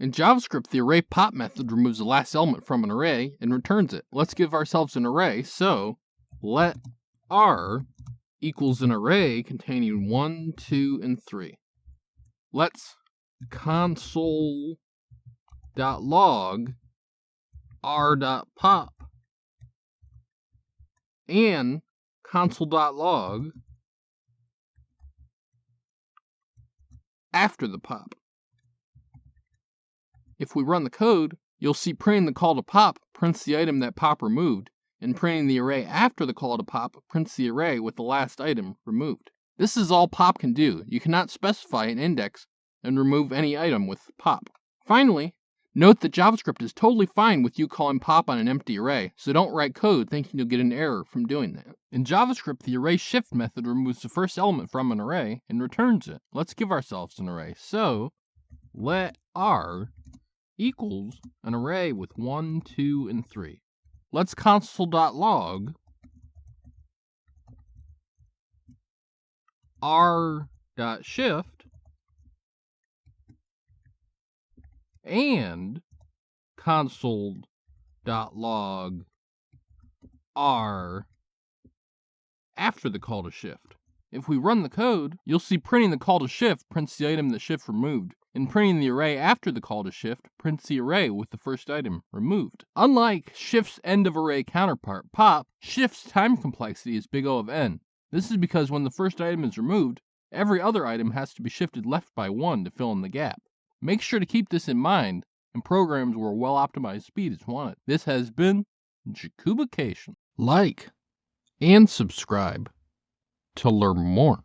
In JavaScript, the array pop method removes the last element from an array and returns it. Let's give ourselves an array, so let r equals an array containing 1, 2, and 3. Let's console.log r.pop and console.log after the pop. If we run the code, you'll see printing the call to pop prints the item that pop removed, and printing the array after the call to pop prints the array with the last item removed. This is all pop can do. You cannot specify an index and remove any item with pop. Finally, note that JavaScript is totally fine with you calling pop on an empty array, so don't write code thinking you'll get an error from doing that. In JavaScript, the array shift method removes the first element from an array and returns it. Let's give ourselves an array, so let r equals an array with 1, 2, and 3. Let's console.log r.shift and console.log r after the call to shift. If we run the code, you'll see printing the call to shift prints the item that shift removed, and printing the array after the call to shift prints the array with the first item removed. Unlike shift's end of array counterpart, pop, shift's time complexity is big O of n. This is because when the first item is removed, every other item has to be shifted left by 1 to fill in the gap. Make sure to keep this in mind in programs where well-optimized speed is wanted. This has been Jakubication. Like and subscribe to learn more.